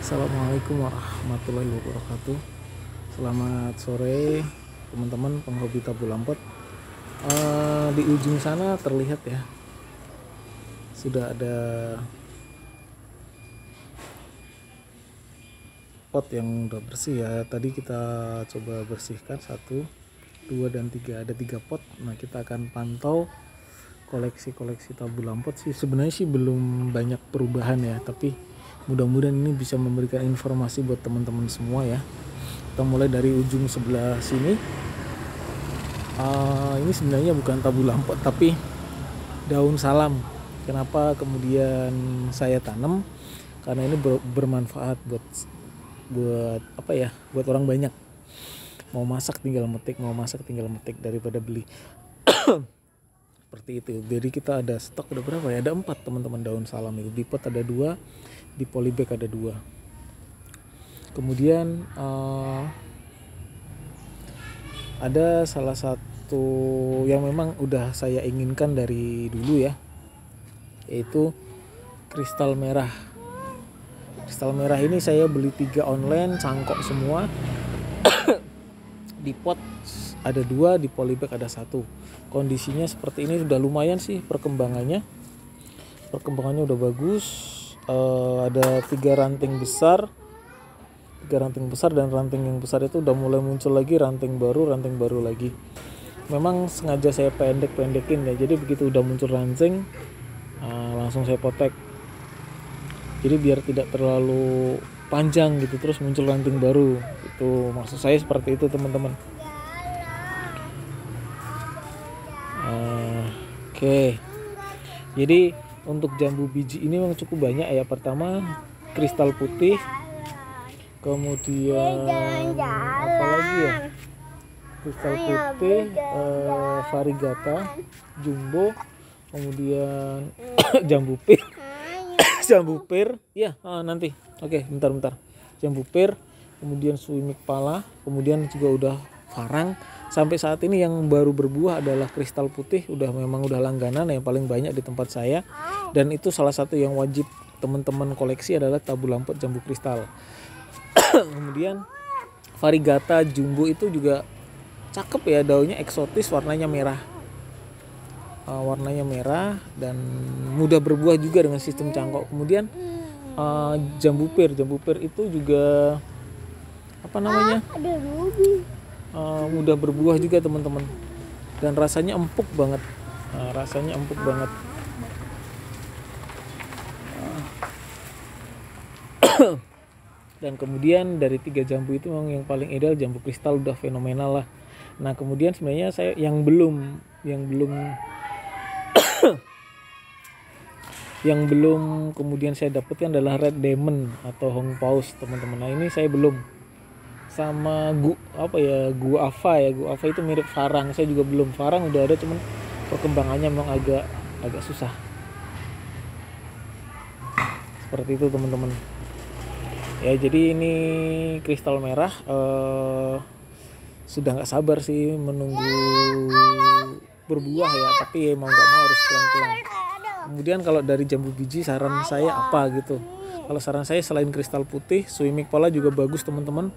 Assalamualaikum warahmatullahi wabarakatuh. Selamat sore teman-teman penghobi tabu lampot. Di ujung sana terlihat ya, sudah ada pot yang udah bersih ya. Tadi kita coba bersihkan 1, 2, dan 3. Ada 3 pot. Nah, kita akan pantau koleksi tabu lampot sih. Sebenarnya sih belum banyak perubahan ya, tapi mudah-mudahan ini bisa memberikan informasi buat teman-teman semua ya. Kita mulai dari ujung sebelah sini. Ini sebenarnya bukan tabu lampot tapi daun salam. Kenapa kemudian saya tanam? Karena ini bermanfaat buat apa ya? Buat orang banyak. Mau masak tinggal metik daripada beli. Seperti itu. Jadi kita ada stok, ada berapa ya? Ada 4 teman-teman daun salam itu. Di pot ada 2, di polybag ada 2. Kemudian ada salah satu yang memang udah saya inginkan dari dulu ya, yaitu kristal merah. Kristal merah ini saya beli 3 online, cangkok semua. Di pot ada 2, di polybag ada 1. Kondisinya seperti ini, sudah lumayan sih perkembangannya udah bagus. Ada 3 ranting besar, dan ranting yang besar itu udah mulai muncul lagi ranting baru lagi. Memang sengaja saya pendekin ya, jadi begitu udah muncul ranting langsung saya potek, jadi biar tidak terlalu panjang gitu terus muncul ranting baru. Itu maksud saya seperti itu teman-teman. Oke. Jadi untuk jambu biji ini memang cukup banyak ya. Pertama kristal putih, kemudian apa lagi ya, kristal putih, varigata, jumbo, kemudian jambu pir ya, nanti oke, bentar, jambu pir, kemudian suimik pala, kemudian juga udah farang. Sampai saat ini yang baru berbuah adalah kristal putih, memang udah langganan yang paling banyak di tempat saya, dan itu salah satu yang wajib teman-teman koleksi adalah tabu lampot jambu kristal. Kemudian varigata jumbo itu juga cakep ya, daunnya eksotis, warnanya merah, dan mudah berbuah juga dengan sistem cangkok. Kemudian jambu pir itu juga mudah berbuah juga teman-teman, dan rasanya empuk banget. Dan kemudian dari 3 jambu itu memang yang paling ideal jambu kristal, udah fenomenal lah. Nah, kemudian sebenarnya saya yang belum kemudian saya dapatkan adalah red diamond atau hongpaus teman-teman. Nah, ini saya belum, sama guava itu mirip farang, saya juga belum. Farang udah ada, cuman perkembangannya memang agak susah. Seperti itu teman-teman ya. Jadi ini kristal merah, sudah nggak sabar sih menunggu berbuah ya, tapi mau nggak mau harus pelan-pelan. Kemudian kalau dari jambu biji saran saya apa gitu? Kalau saran saya selain kristal putih, suimik pala juga bagus teman-teman,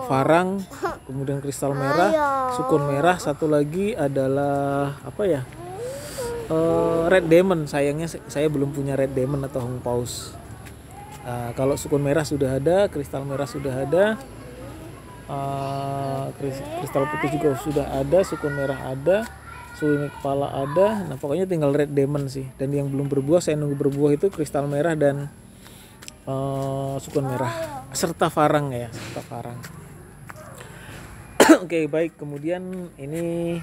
farang, kemudian kristal merah, sukun merah, satu lagi adalah red diamond. Sayangnya saya belum punya red diamond atau hongpaus. Kalau sukun merah sudah ada, kristal merah sudah ada, kristal putih juga sudah ada, sukun merah ada, suimik kepala ada. Nah, pokoknya tinggal red diamond sih. Dan yang belum berbuah, saya nunggu berbuah itu kristal merah dan sukun merah serta farang. Oke, baik. Kemudian ini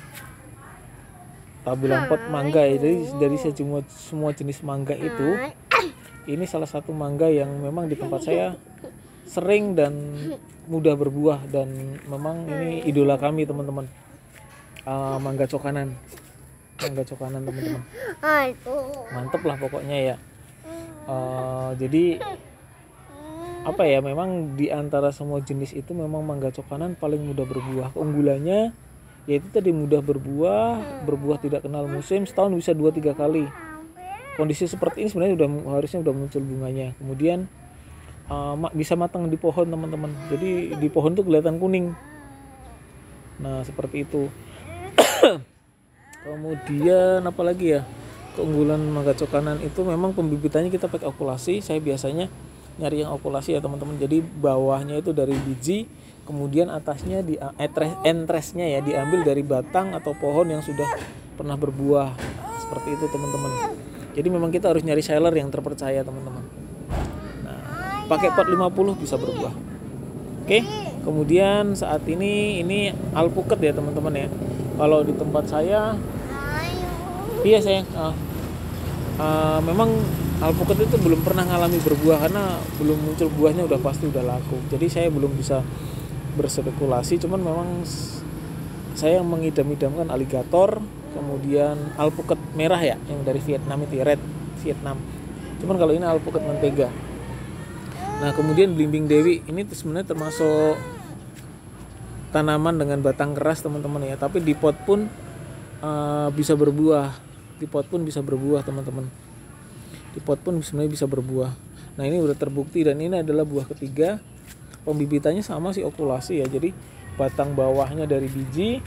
tabu lampot mangga ya. Jadi dari semua jenis mangga itu, ini salah satu mangga yang memang di tempat saya sering dan mudah berbuah, dan memang ini idola kami teman-teman. Mangga cokanan teman-teman, mantep lah pokoknya ya. Jadi memang di antara semua jenis itu memang mangga cokanan paling mudah berbuah. Keunggulannya yaitu tadi mudah berbuah tidak kenal musim, setahun bisa 2-3 kali. kondisi seperti ini sebenarnya harusnya udah muncul bunganya. Kemudian bisa matang di pohon teman-teman, jadi di pohon tuh kelihatan kuning. Nah seperti itu. Kemudian apa lagi ya, keunggulan mangga cokanan itu memang pembibitannya kita pakai okulasi. Saya biasanya nyari yang okulasi ya teman-teman. Jadi bawahnya itu dari biji, kemudian atasnya di entresnya ya diambil dari batang atau pohon yang sudah pernah berbuah. Seperti itu teman-teman. Jadi memang kita harus nyari seller yang terpercaya teman-teman. Nah, pakai pot 50 bisa berbuah. Oke. Kemudian saat ini alpukat ya teman-teman ya. Kalau di tempat saya, iya sayang. Memang alpukat itu belum pernah ngalami berbuah karena belum muncul buahnya, udah pasti udah laku. Jadi saya belum bisa berspekulasi. Cuman memang saya mengidam-idamkan aligator, kemudian alpukat merah ya, yang dari Vietnam itu red Vietnam. Cuman kalau ini alpukat mentega. Nah kemudian belimbing dewi ini sebenarnya termasuk tanaman dengan batang keras teman-teman ya, tapi di pot pun bisa berbuah. Di pot pun bisa berbuah teman-teman. Di pot pun sebenarnya bisa berbuah. Nah ini udah terbukti dan ini adalah buah ketiga. Pembibitannya sama sih, okulasi ya. Jadi batang bawahnya dari biji,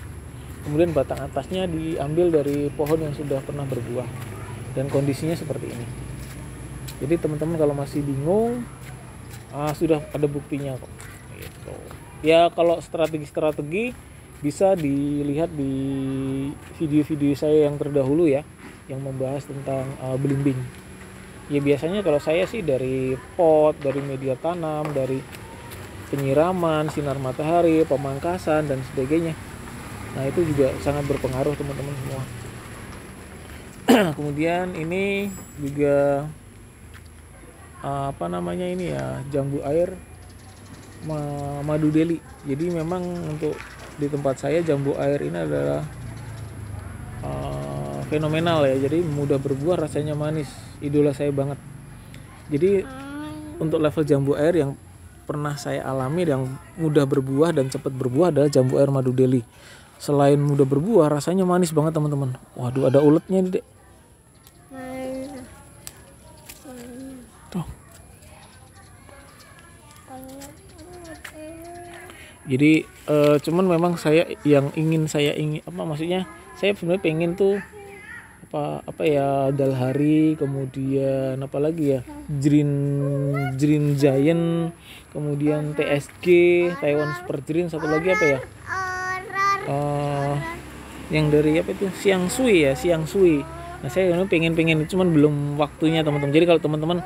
kemudian batang atasnya diambil dari pohon yang sudah pernah berbuah. Dan kondisinya seperti ini. Jadi teman-teman kalau masih bingung, sudah ada buktinya kok. Gitu. Ya kalau strategi-strategi bisa dilihat di video-video saya yang terdahulu ya, yang membahas tentang belimbing. Ya biasanya kalau saya sih dari pot, dari media tanam, dari penyiraman, sinar matahari, pemangkasan dan sebagainya. Nah itu juga sangat berpengaruh teman-teman semua. Kemudian ini juga ini ya, jambu air madu deli. Jadi memang untuk di tempat saya jambu air ini adalah fenomenal ya. Jadi mudah berbuah, rasanya manis, idola saya banget. Jadi untuk level jambu air yang pernah saya alami yang mudah berbuah dan cepat berbuah adalah jambu air madu deli. Selain mudah berbuah, rasanya manis banget teman-teman. Waduh, ada uletnya nih dek. Tuh. Jadi cuman memang saya ingin maksudnya saya sebenarnya pengen tuh apa ya, dalhari, kemudian apa lagi ya, Green Giant, kemudian TSG, Taiwan Super Green, satu lagi apa ya, yang dari apa itu, Siang Sui. Nah saya pengen cuman belum waktunya teman-teman. Jadi kalau teman-teman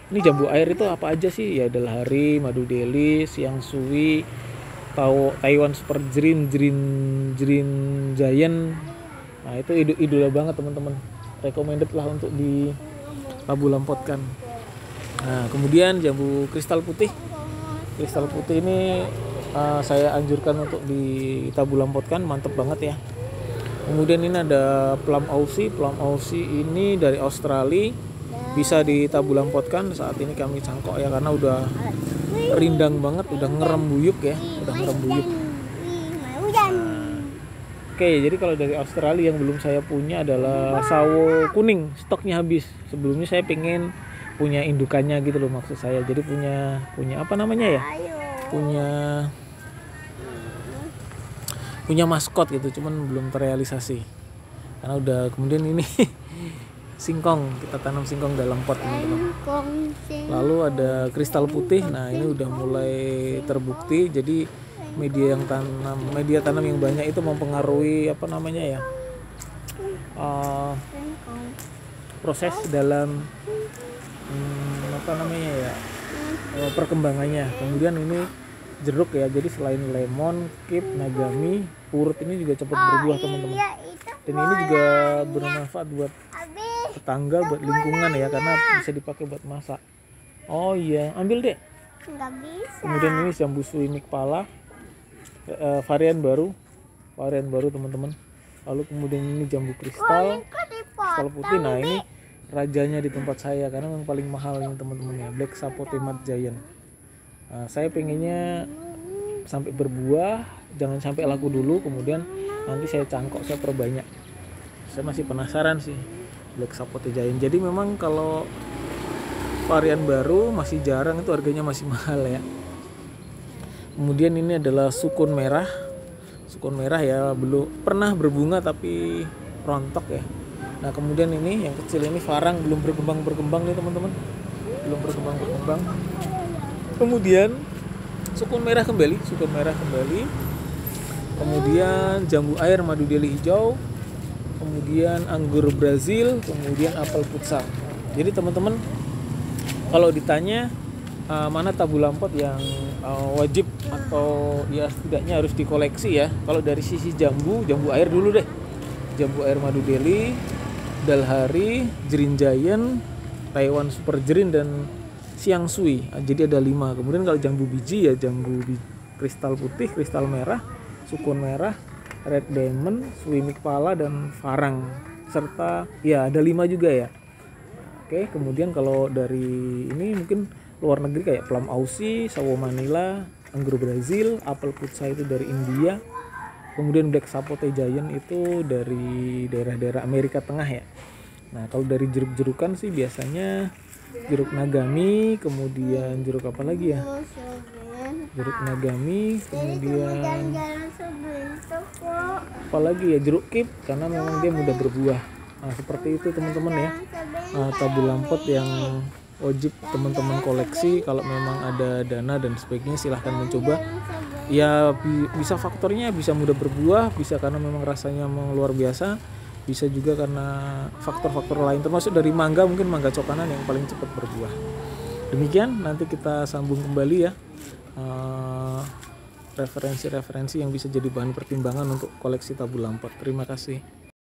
ini jambu air itu apa aja sih ya, dalhari, madu deli, Siang Sui, Taiwan Super Green Giant. Nah itu idola banget teman-teman, recommended lah untuk di tabu lampotkan. Nah kemudian jambu kristal putih ini saya anjurkan untuk di tabu lampotkan, mantep banget ya. Kemudian ini ada plum Aussie ini dari Australia, bisa di tabu lampotkan. Saat ini kami cangkok ya karena udah rindang banget, udah ngerembuyuk. Oke, jadi kalau dari Australia yang belum saya punya adalah sawo kuning, stoknya habis. Sebelumnya saya pengen punya indukannya gitu loh, maksud saya. Jadi punya apa namanya ya? Punya maskot gitu, cuman belum terrealisasi. Karena udah kemudian ini singkong, kita tanam singkong dalam pot teman-teman. Lalu ada kristal putih. Nah, ini udah mulai terbukti. Jadi media tanam yang banyak itu mempengaruhi proses dalam perkembangannya. Kemudian ini jeruk ya, jadi selain lemon, kip, nagami, urut ini juga cepat berbuah teman-teman. Dan ini juga bermanfaat buat tetangga, buat lingkungan ya, karena bisa dipakai buat masak. Oh iya, ambil deh. Kemudian ini jambu suinik pala, varian baru teman-teman. Lalu kemudian ini jambu kristal putih. Nah ini rajanya di tempat saya karena yang paling mahal ini teman-teman ya, Black Sapote Mad Giant. Nah, saya pengennya sampai berbuah, jangan sampai laku dulu, kemudian nanti saya cangkok, saya perbanyak. Saya masih penasaran sih Black Sapote Giant. Jadi memang kalau varian baru masih jarang, itu harganya masih mahal ya. Kemudian ini adalah sukun merah. Sukun merah ya, belum pernah berbunga tapi rontok ya. Nah kemudian ini yang kecil ini Farang, belum berkembang nih teman-teman, belum berkembang. Kemudian sukun merah kembali. Kemudian jambu air madu deli hijau, kemudian anggur Brazil, kemudian apel putsang. Jadi teman-teman kalau ditanya mana tabu lampot yang wajib atau ya setidaknya harus dikoleksi ya, kalau dari sisi jambu air dulu deh. Jambu air madu deli, Dalhari, Jrin Giant, Taiwan Super Jrin, dan Siang Sui. Jadi ada 5. Kemudian kalau jambu biji ya jambu kristal putih, kristal merah, sukun merah, red diamond, Sui Mikpala, dan Farang. Serta ya ada 5 juga ya. Oke, kemudian kalau dari ini mungkin luar negeri kayak Plum Aussie, Sawo Manila, anggur Brazil, apel putsa itu dari India. Kemudian Black Sapote Giant itu dari daerah-daerah Amerika Tengah ya. Nah kalau dari jeruk-jerukan sih biasanya jeruk Nagami, kemudian jeruk apa lagi ya? Jeruk Nagami, kemudian apa lagi ya, jeruk kip, karena memang dia mudah berbuah. Nah seperti itu teman-teman ya, tabu lampot yang wajib teman-teman koleksi. Kalau memang ada dana dan sebagainya silahkan mencoba. Ya bisa faktornya bisa mudah berbuah, bisa karena memang rasanya memang luar biasa, bisa juga karena faktor-faktor lain termasuk dari mangga, mungkin mangga cokanan yang paling cepat berbuah. Demikian, nanti kita sambung kembali ya referensi-referensi yang bisa jadi bahan pertimbangan untuk koleksi tabu lampot. Terima kasih.